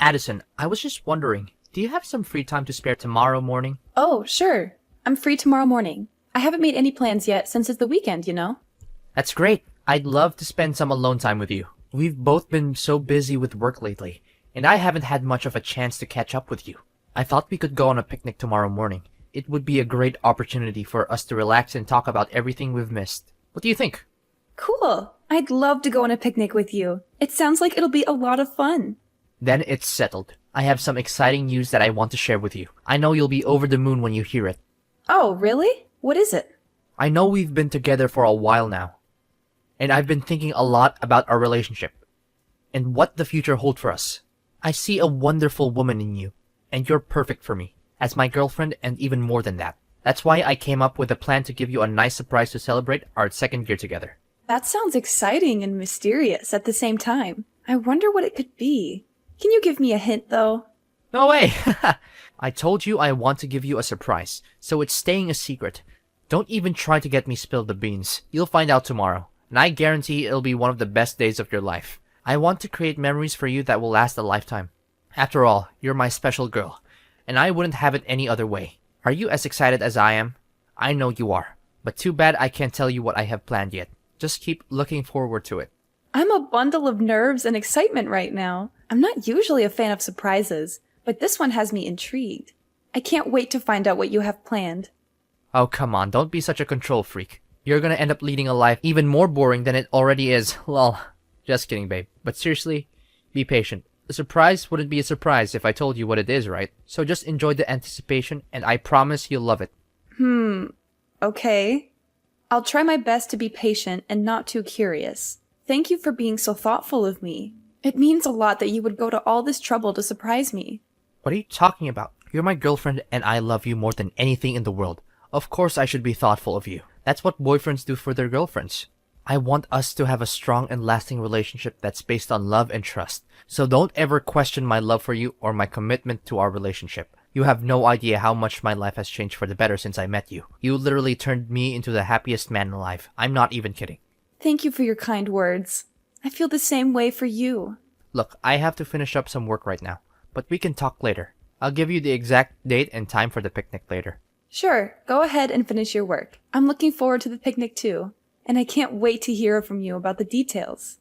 Addison, I was just wondering, do you have some free time to spare tomorrow morning? Oh, sure. I'm free tomorrow morning. I haven't made any plans yet since it's the weekend, you know? That's great. I'd love to spend some alone time with you. We've both been so busy with work lately, and I haven't had much of a chance to catch up with you. I thought we could go on a picnic tomorrow morning. It would be a great opportunity for us to relax and talk about everything we've missed. What do you think? Cool. I'd love to go on a picnic with you. It sounds like it'll be a lot of fun. Then it's settled. I have some exciting news that I want to share with you. I know you'll be over the moon when you hear it. Oh, really? What is it? I know we've been together for a while now, and I've been thinking a lot about our relationship and what the future holds for us. I see a wonderful woman in you, and you're perfect for me, as my girlfriend and even more than that. That's why I came up with a plan to give you a nice surprise to celebrate our second year together. That sounds exciting and mysterious at the same time. I wonder what it could be. Can you give me a hint, though? No way! I told you I want to give you a surprise, so it's staying a secret. Don't even try to get me spilled the beans. You'll find out tomorrow, and I guarantee it'll be one of the best days of your life. I want to create memories for you that will last a lifetime. After all, you're my special girl, and I wouldn't have it any other way. Are you as excited as I am? I know you are, but too bad I can't tell you what I have planned yet. Just keep looking forward to it. I'm a bundle of nerves and excitement right now. I'm not usually a fan of surprises, but this one has me intrigued. I can't wait to find out what you have planned. Oh, come on, don't be such a control freak. You're gonna end up leading a life even more boring than it already is. Lol. Just kidding, babe. But seriously, be patient. A surprise wouldn't be a surprise if I told you what it is, right? So just enjoy the anticipation, and I promise you'll love it. Okay. I'll try my best to be patient and not too curious. Thank you for being so thoughtful of me. It means a lot that you would go to all this trouble to surprise me. What are you talking about? You're my girlfriend, and I love you more than anything in the world. Of course I should be thoughtful of you. That's what boyfriends do for their girlfriends. I want us to have a strong and lasting relationship that's based on love and trust. So don't ever question my love for you or my commitment to our relationship. You have no idea how much my life has changed for the better since I met you. You literally turned me into the happiest man alive. I'm not even kidding. Thank you for your kind words. I feel the same way for you. Look, I have to finish up some work right now, but we can talk later. I'll give you the exact date and time for the picnic later. Sure, go ahead and finish your work. I'm looking forward to the picnic too, and I can't wait to hear from you about the details.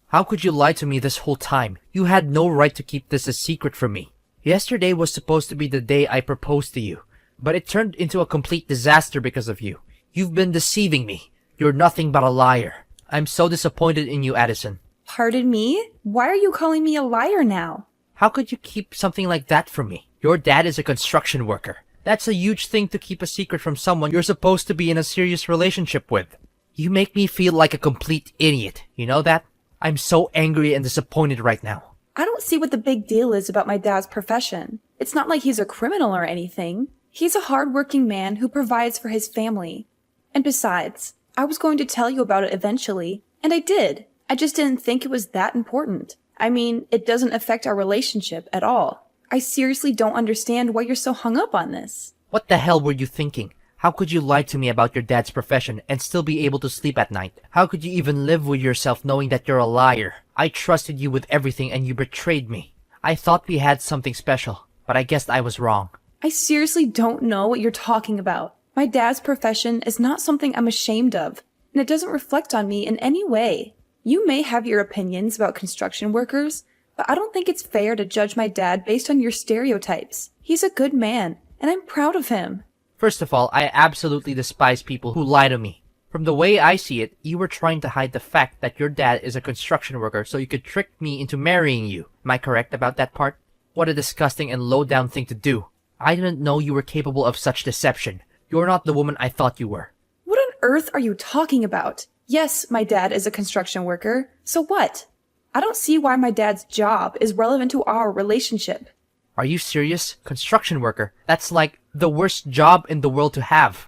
How could you lie to me this whole time? You had no right to keep this a secret from me. Yesterday was supposed to be the day I proposed to you, but it turned into a complete disaster because of you. You've been deceiving me. You're nothing but a liar. I'm so disappointed in you, Addison. Pardon me? Why are you calling me a liar now? How could you keep something like that from me? Your dad is a construction worker. That's a huge thing to keep a secret from someone you're supposed to be in a serious relationship with. You make me feel like a complete idiot. You know that? I'm so angry and disappointed right now. I don't see what the big deal is about my dad's profession. It's not like he's a criminal or anything. He's a hardworking man who provides for his family. And besides, I was going to tell you about it eventually, and I did. I just didn't think it was that important. I mean, it doesn't affect our relationship at all. I seriously don't understand why you're so hung up on this. What the hell were you thinking? How could you lie to me about your dad's profession and still be able to sleep at night? How could you even live with yourself knowing that you're a liar? I trusted you with everything and you betrayed me. I thought we had something special, but I guess I was wrong. I seriously don't know what you're talking about. My dad's profession is not something I'm ashamed of, and it doesn't reflect on me in any way. You may have your opinions about construction workers, but I don't think it's fair to judge my dad based on your stereotypes. He's a good man, and I'm proud of him. First of all, I absolutely despise people who lie to me. From the way I see it, you were trying to hide the fact that your dad is a construction worker so you could trick me into marrying you. Am I correct about that part? What a disgusting and low-down thing to do. I didn't know you were capable of such deception. You're not the woman I thought you were. What on earth are you talking about? Yes, my dad is a construction worker. So what? I don't see why my dad's job is relevant to our relationship. Are you serious? Construction worker? That's like the worst job in the world to have.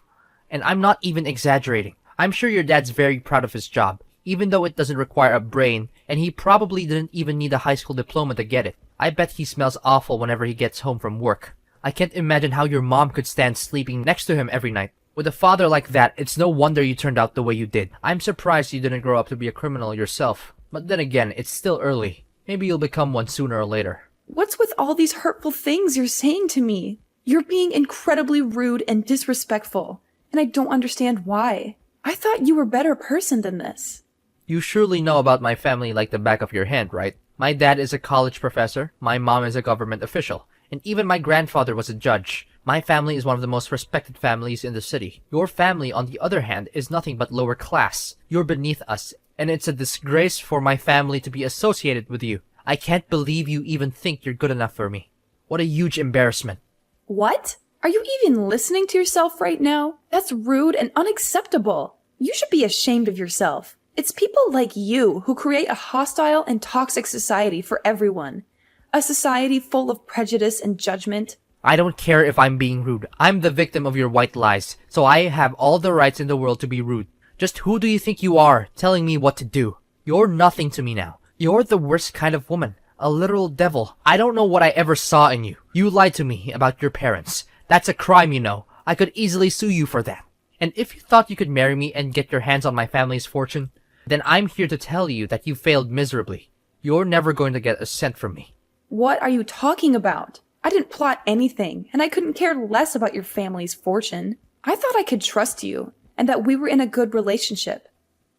And I'm not even exaggerating. I'm sure your dad's very proud of his job, even though it doesn't require a brain, and he probably didn't even need a high school diploma to get it. I bet he smells awful whenever he gets home from work. I can't imagine how your mom could stand sleeping next to him every night. With a father like that, it's no wonder you turned out the way you did. I'm surprised you didn't grow up to be a criminal yourself. But then again, it's still early. Maybe you'll become one sooner or later. What's with all these hurtful things you're saying to me? You're being incredibly rude and disrespectful, and I don't understand why. I thought you were a better person than this. You surely know about my family like the back of your hand, right? My dad is a college professor, my mom is a government official, and even my grandfather was a judge. My family is one of the most respected families in the city. Your family, on the other hand, is nothing but lower class. You're beneath us, and it's a disgrace for my family to be associated with you. I can't believe you even think you're good enough for me. What a huge embarrassment. What? Are you even listening to yourself right now? That's rude and unacceptable. You should be ashamed of yourself. It's people like you who create a hostile and toxic society for everyone. A society full of prejudice and judgment. I don't care if I'm being rude. I'm the victim of your white lies, so I have all the rights in the world to be rude. Just who do you think you are, telling me what to do? You're nothing to me now. You're the worst kind of woman. A literal devil. I don't know what I ever saw in you. You lied to me about your parents. That's a crime, you know. I could easily sue you for that. And if you thought you could marry me and get your hands on my family's fortune, then I'm here to tell you that you failed miserably. You're never going to get a cent from me. What are you talking about? I didn't plot anything, and I couldn't care less about your family's fortune. I thought I could trust you, and that we were in a good relationship.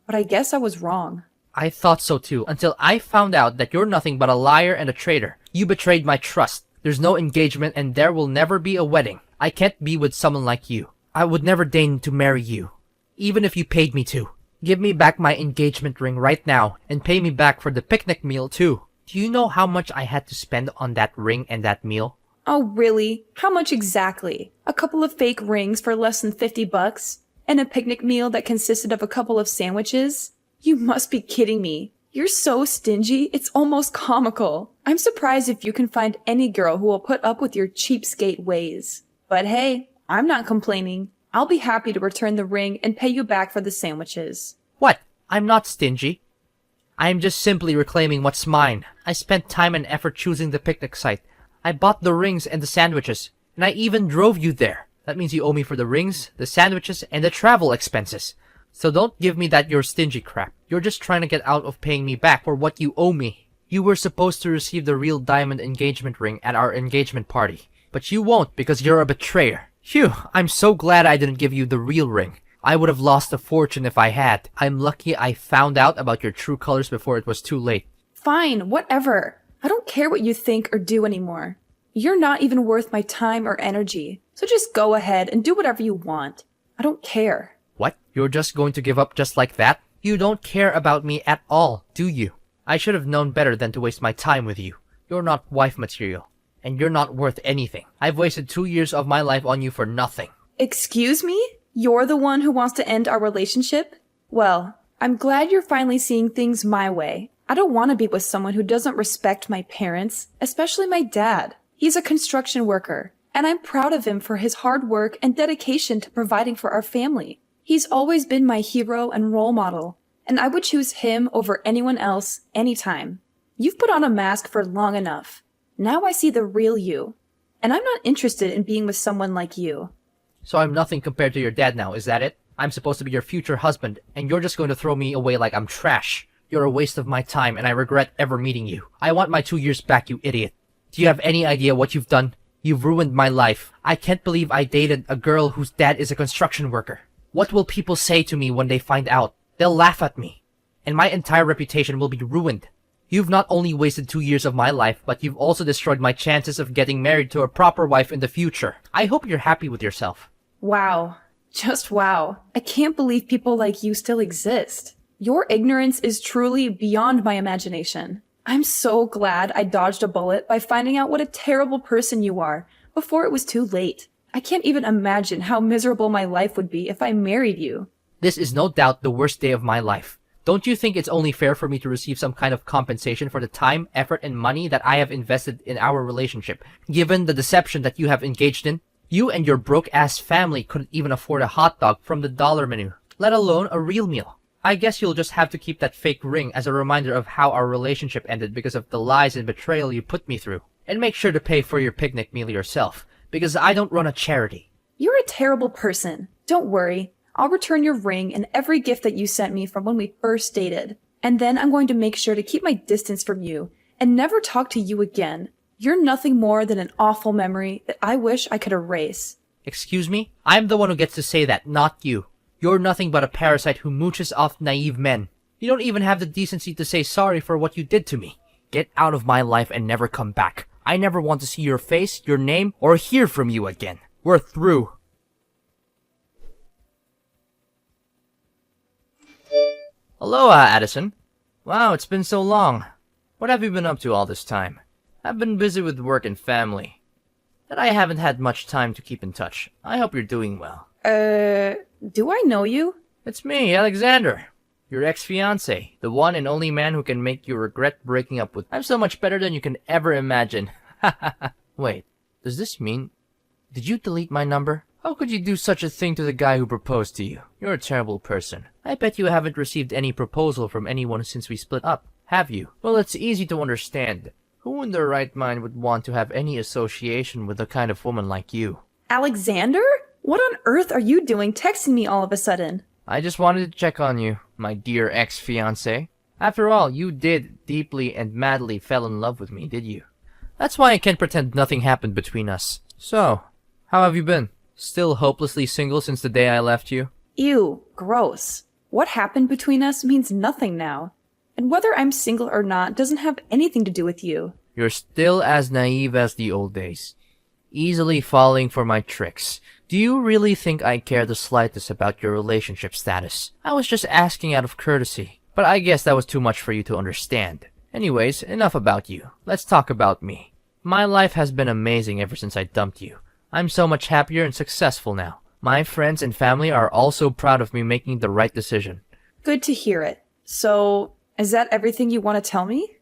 But I guess I was wrong. I thought so too, until I found out that you're nothing but a liar and a traitor. You betrayed my trust. There's no engagement and there will never be a wedding. I can't be with someone like you. I would never deign to marry you, even if you paid me to. Give me back my engagement ring right now, and pay me back for the picnic meal too. Do you know how much I had to spend on that ring and that meal? Oh, really? How much exactly? A couple of fake rings for less than $50? And a picnic meal that consisted of a couple of sandwiches? You must be kidding me. You're so stingy, it's almost comical. I'm surprised if you can find any girl who will put up with your cheapskate ways. But hey, I'm not complaining. I'll be happy to return the ring and pay you back for the sandwiches. What? I'm not stingy. I am just simply reclaiming what's mine. I spent time and effort choosing the picnic site. I bought the rings and the sandwiches, and I even drove you there. That means you owe me for the rings, the sandwiches, and the travel expenses. So don't give me that you're stingy crap. You're just trying to get out of paying me back for what you owe me. You were supposed to receive the real diamond engagement ring at our engagement party. But you won't because you're a betrayer. Phew, I'm so glad I didn't give you the real ring. I would have lost a fortune if I had. I'm lucky I found out about your true colors before it was too late. Fine, whatever. I don't care what you think or do anymore. You're not even worth my time or energy. So just go ahead and do whatever you want. I don't care. What? You're just going to give up just like that? You don't care about me at all, do you? I should have known better than to waste my time with you. You're not wife material. And you're not worth anything. I've wasted 2 years of my life on you for nothing. Excuse me? You're the one who wants to end our relationship? Well, I'm glad you're finally seeing things my way. I don't want to be with someone who doesn't respect my parents, especially my dad. He's a construction worker, and I'm proud of him for his hard work and dedication to providing for our family. He's always been my hero and role model, and I would choose him over anyone else anytime. You've put on a mask for long enough. Now I see the real you, and I'm not interested in being with someone like you. So I'm nothing compared to your dad now, is that it? I'm supposed to be your future husband, and you're just going to throw me away like I'm trash. You're a waste of my time, and I regret ever meeting you. I want my 2 years back, you idiot. Do you have any idea what you've done? You've ruined my life. I can't believe I dated a girl whose dad is a construction worker. What will people say to me when they find out? They'll laugh at me, and my entire reputation will be ruined. You've not only wasted 2 years of my life, but you've also destroyed my chances of getting married to a proper wife in the future. I hope you're happy with yourself. Wow. Just wow. I can't believe people like you still exist. Your ignorance is truly beyond my imagination. I'm so glad I dodged a bullet by finding out what a terrible person you are before it was too late. I can't even imagine how miserable my life would be if I married you. This is no doubt the worst day of my life. Don't you think it's only fair for me to receive some kind of compensation for the time, effort, and money that I have invested in our relationship, given the deception that you have engaged in? You and your broke-ass family couldn't even afford a hot dog from the dollar menu, let alone a real meal. I guess you'll just have to keep that fake ring as a reminder of how our relationship ended because of the lies and betrayal you put me through. And make sure to pay for your picnic meal yourself, because I don't run a charity. You're a terrible person. Don't worry. I'll return your ring and every gift that you sent me from when we first dated. And then I'm going to make sure to keep my distance from you and never talk to you again. You're nothing more than an awful memory that I wish I could erase. Excuse me? I'm the one who gets to say that, not you. You're nothing but a parasite who mooches off naive men. You don't even have the decency to say sorry for what you did to me. Get out of my life and never come back. I never want to see your face, your name, or hear from you again. We're through. Aloha, Addison. Wow, it's been so long. What have you been up to all this time? I've been busy with work and family, that I haven't had much time to keep in touch. I hope you're doing well. Do I know you? It's me, Alexander. Your ex-fiancé, the one and only man who can make you regret breaking up with. I'm so much better than you can ever imagine. Wait, does this mean... Did you delete my number? How could you do such a thing to the guy who proposed to you? You're a terrible person. I bet you haven't received any proposal from anyone since we split up, have you? Well, it's easy to understand. Who in their right mind would want to have any association with a kind of woman like you? Alexander? What on earth are you doing texting me all of a sudden? I just wanted to check on you, my dear ex-fiancé. After all, you did deeply and madly fell in love with me, did you? That's why I can't pretend nothing happened between us. So, how have you been? Still hopelessly single since the day I left you? Ew, gross. What happened between us means nothing now. And whether I'm single or not doesn't have anything to do with you. You're still as naive as the old days. Easily falling for my tricks. Do you really think I care the slightest about your relationship status? I was just asking out of courtesy. But I guess that was too much for you to understand. Anyways, enough about you. Let's talk about me. My life has been amazing ever since I dumped you. I'm so much happier and successful now. My friends and family are also proud of me making the right decision. Good to hear it. So, is that everything you want to tell me?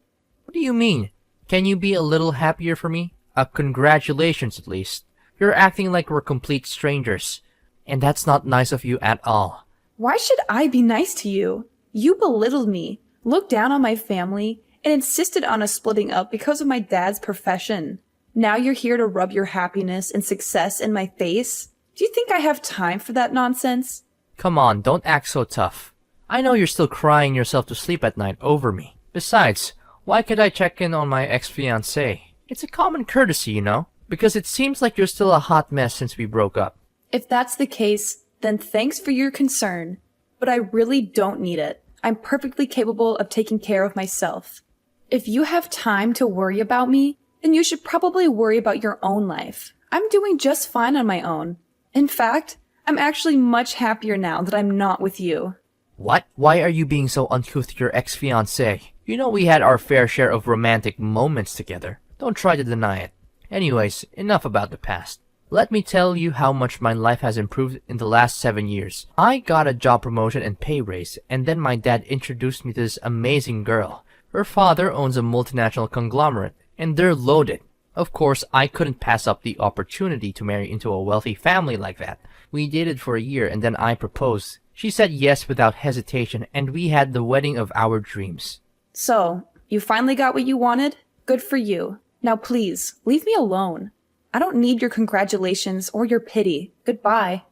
What do you mean? Can you be a little happier for me? Congratulations at least. You're acting like we're complete strangers. And that's not nice of you at all. Why should I be nice to you? You belittled me, looked down on my family, and insisted on us splitting up because of my dad's profession. Now you're here to rub your happiness and success in my face? Do you think I have time for that nonsense? Come on, don't act so tough. I know you're still crying yourself to sleep at night over me. Besides, why could I check in on my ex-fiancé? It's a common courtesy, you know? Because it seems like you're still a hot mess since we broke up. If that's the case, then thanks for your concern. But I really don't need it. I'm perfectly capable of taking care of myself. If you have time to worry about me, then you should probably worry about your own life. I'm doing just fine on my own. In fact, I'm actually much happier now that I'm not with you. What? Why are you being so uncouth to your ex-fiancé? You know we had our fair share of romantic moments together. Don't try to deny it. Anyways, enough about the past. Let me tell you how much my life has improved in the last 7 years. I got a job promotion and pay raise, and then my dad introduced me to this amazing girl. Her father owns a multinational conglomerate, and they're loaded. Of course, I couldn't pass up the opportunity to marry into a wealthy family like that. We dated for a year, and then I proposed. She said yes without hesitation, and we had the wedding of our dreams. So, you finally got what you wanted? Good for you. Now please, leave me alone. I don't need your congratulations or your pity. Goodbye.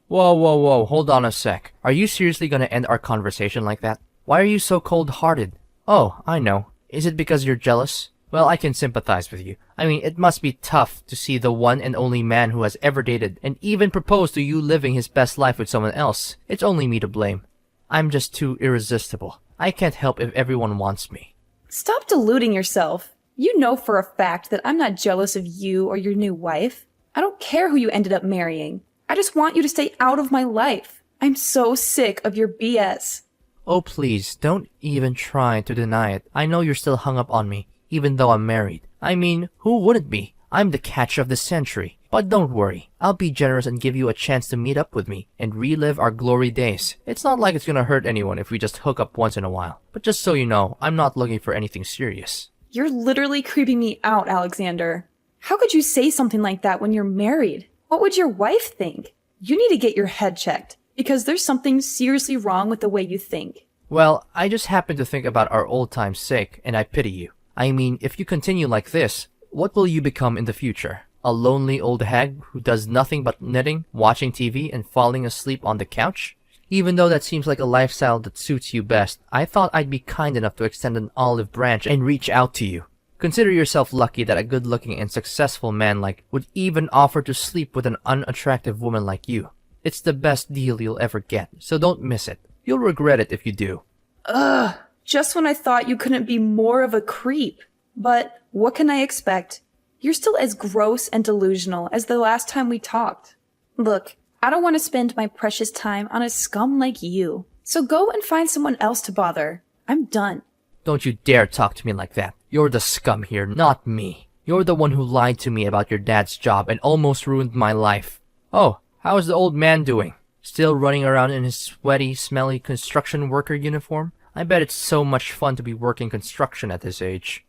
Whoa, hold on a sec. Are you seriously gonna end our conversation like that? Why are you so cold-hearted? Oh, I know. Is it because you're jealous? Well, I can sympathize with you. I mean, it must be tough to see the one and only man who has ever dated and even proposed to you living his best life with someone else. It's only me to blame. I'm just too irresistible. I can't help if everyone wants me. Stop deluding yourself. You know for a fact that I'm not jealous of you or your new wife. I don't care who you ended up marrying. I just want you to stay out of my life. I'm so sick of your BS. Oh, please, don't even try to deny it. I know you're still hung up on me, even though I'm married. I mean, who wouldn't be? I'm the catch of the century. But don't worry, I'll be generous and give you a chance to meet up with me and relive our glory days. It's not like it's gonna hurt anyone if we just hook up once in a while. But just so you know, I'm not looking for anything serious. You're literally creeping me out, Alexander. How could you say something like that when you're married? What would your wife think? You need to get your head checked, because there's something seriously wrong with the way you think. Well, I just happen to think about our old time's sake, and I pity you. I mean, if you continue like this, what will you become in the future? A lonely old hag who does nothing but knitting, watching TV, and falling asleep on the couch? Even though that seems like a lifestyle that suits you best, I thought I'd be kind enough to extend an olive branch and reach out to you. Consider yourself lucky that a good-looking and successful man would even offer to sleep with an unattractive woman like you. It's the best deal you'll ever get, so don't miss it. You'll regret it if you do. Ugh, just when I thought you couldn't be more of a creep. But what can I expect? You're still as gross and delusional as the last time we talked. Look, I don't want to spend my precious time on a scum like you. So go and find someone else to bother. I'm done. Don't you dare talk to me like that. You're the scum here, not me. You're the one who lied to me about your dad's job and almost ruined my life. Oh, how's the old man doing? Still running around in his sweaty, smelly construction worker uniform? I bet it's so much fun to be working construction at this age.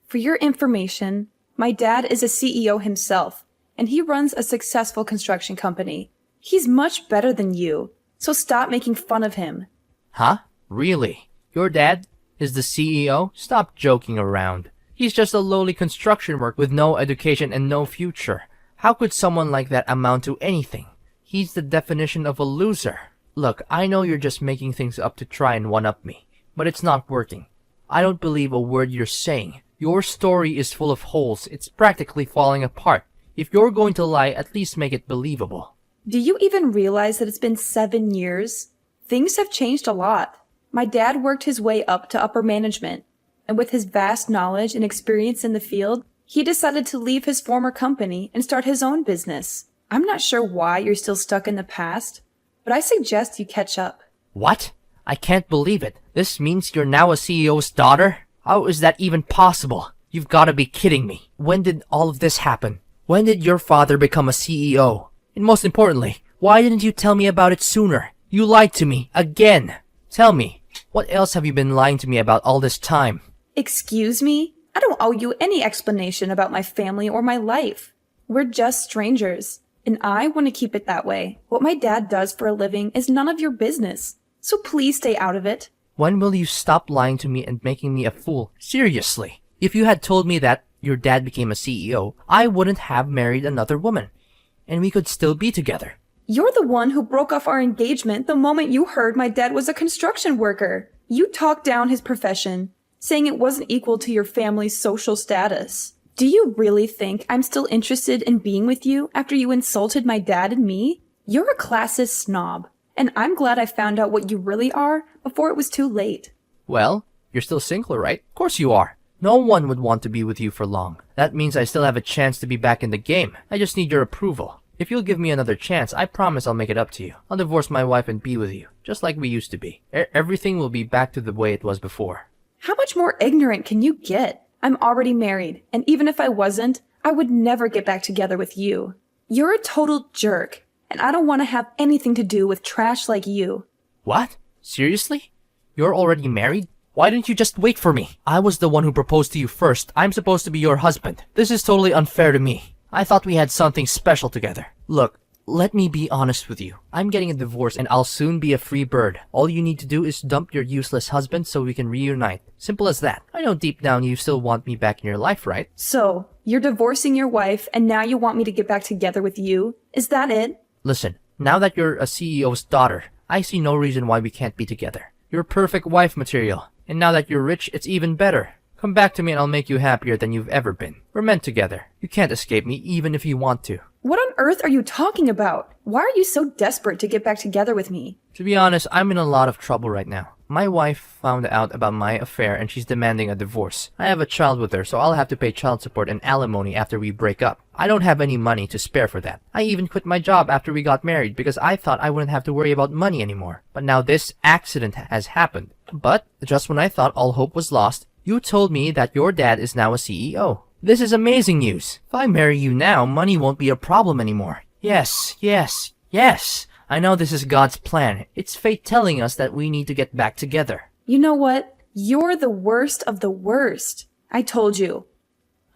For your information, my dad is a CEO himself, and he runs a successful construction company. He's much better than you, so stop making fun of him. Huh? Really? Your dad is the CEO? Stop joking around. He's just a lowly construction worker with no education and no future. How could someone like that amount to anything? He's the definition of a loser. Look, I know you're just making things up to try and one-up me, but it's not working. I don't believe a word you're saying. Your story is full of holes. It's practically falling apart. If you're going to lie, at least make it believable. Do you even realize that it's been 7 years? Things have changed a lot. My dad worked his way up to upper management, and with his vast knowledge and experience in the field, he decided to leave his former company and start his own business. I'm not sure why you're still stuck in the past, but I suggest you catch up. What? I can't believe it. This means you're now a CEO's daughter? How is that even possible? You've got to be kidding me. When did all of this happen? When did your father become a CEO? And most importantly, why didn't you tell me about it sooner? You lied to me again. Tell me, what else have you been lying to me about all this time? Excuse me? I don't owe you any explanation about my family or my life. We're just strangers, and I want to keep it that way. What my dad does for a living is none of your business, so please stay out of it. When will you stop lying to me and making me a fool? Seriously, if you had told me that your dad became a CEO, I wouldn't have married another woman, and we could still be together. You're the one who broke off our engagement the moment you heard my dad was a construction worker. You talked down his profession, saying it wasn't equal to your family's social status. Do you really think I'm still interested in being with you after you insulted my dad and me? You're a classist snob, and I'm glad I found out what you really are before it was too late. Well, you're still single, right? Of course you are. No one would want to be with you for long. That means I still have a chance to be back in the game. I just need your approval. If you'll give me another chance, I promise I'll make it up to you. I'll divorce my wife and be with you, just like we used to be. Everything will be back to the way it was before. How much more ignorant can you get? I'm already married, and even if I wasn't, I would never get back together with you. You're a total jerk, and I don't want to have anything to do with trash like you. What? Seriously? You're already married? Why didn't you just wait for me? I was the one who proposed to you first. I'm supposed to be your husband. This is totally unfair to me. I thought we had something special together. Look, let me be honest with you. I'm getting a divorce and I'll soon be a free bird. All you need to do is dump your useless husband so we can reunite. Simple as that. I know deep down you still want me back in your life, right? So, you're divorcing your wife and now you want me to get back together with you? Is that it? Listen, now that you're a CEO's daughter, I see no reason why we can't be together. You're perfect wife material. And now that you're rich, it's even better. Come back to me and I'll make you happier than you've ever been. We're meant together. You can't escape me, even if you want to. What on earth are you talking about? Why are you so desperate to get back together with me? To be honest, I'm in a lot of trouble right now. My wife found out about my affair and she's demanding a divorce. I have a child with her, so I'll have to pay child support and alimony after we break up. I don't have any money to spare for that. I even quit my job after we got married because I thought I wouldn't have to worry about money anymore. But now this accident has happened. But just when I thought all hope was lost, you told me that your dad is now a CEO. This is amazing news. If I marry you now, money won't be a problem anymore. Yes, yes, yes. I know this is God's plan. It's fate telling us that we need to get back together. You know what? You're the worst of the worst. I told you.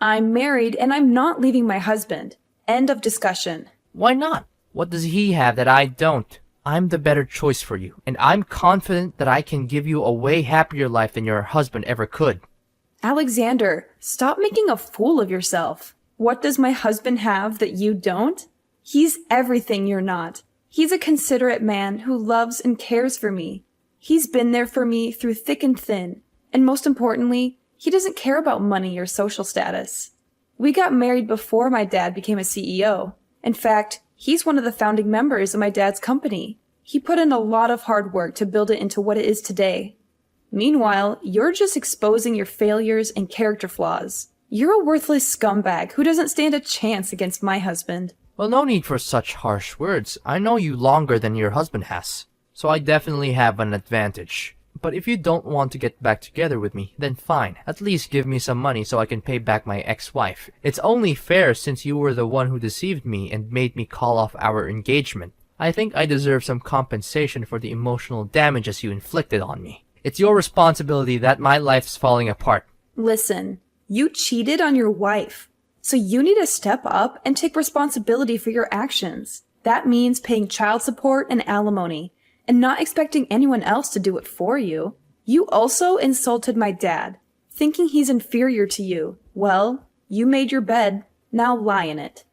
I'm married and I'm not leaving my husband. End of discussion. Why not? What does he have that I don't? I'm the better choice for you, and I'm confident that I can give you a way happier life than your husband ever could. Alexander, stop making a fool of yourself. What does my husband have that you don't? He's everything you're not. He's a considerate man who loves and cares for me. He's been there for me through thick and thin. And most importantly, he doesn't care about money or social status. We got married before my dad became a CEO. In fact, he's one of the founding members of my dad's company. He put in a lot of hard work to build it into what it is today. Meanwhile, you're just exposing your failures and character flaws. You're a worthless scumbag who doesn't stand a chance against my husband. Well, no need for such harsh words. I know you longer than your husband has, so I definitely have an advantage. But if you don't want to get back together with me, then fine. At least give me some money so I can pay back my ex-wife. It's only fair since you were the one who deceived me and made me call off our engagement. I think I deserve some compensation for the emotional damages you inflicted on me. It's your responsibility that my life's falling apart. Listen, you cheated on your wife. So you need to step up and take responsibility for your actions. That means paying child support and alimony, and not expecting anyone else to do it for you. You also insulted my dad, thinking he's inferior to you. Well, you made your bed, now lie in it.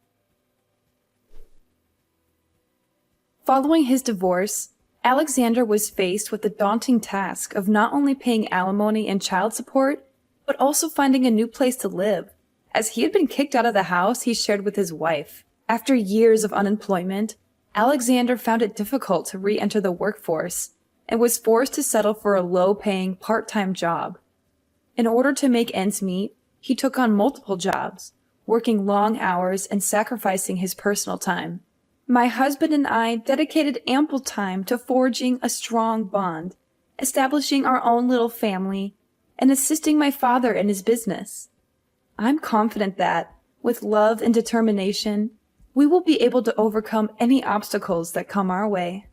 Following his divorce, Alexander was faced with the daunting task of not only paying alimony and child support, but also finding a new place to live, as he had been kicked out of the house he shared with his wife. After years of unemployment, Alexander found it difficult to re-enter the workforce and was forced to settle for a low-paying part-time job. In order to make ends meet, he took on multiple jobs, working long hours and sacrificing his personal time. My husband and I dedicated ample time to forging a strong bond, establishing our own little family, and assisting my father in his business. I'm confident that, with love and determination, we will be able to overcome any obstacles that come our way.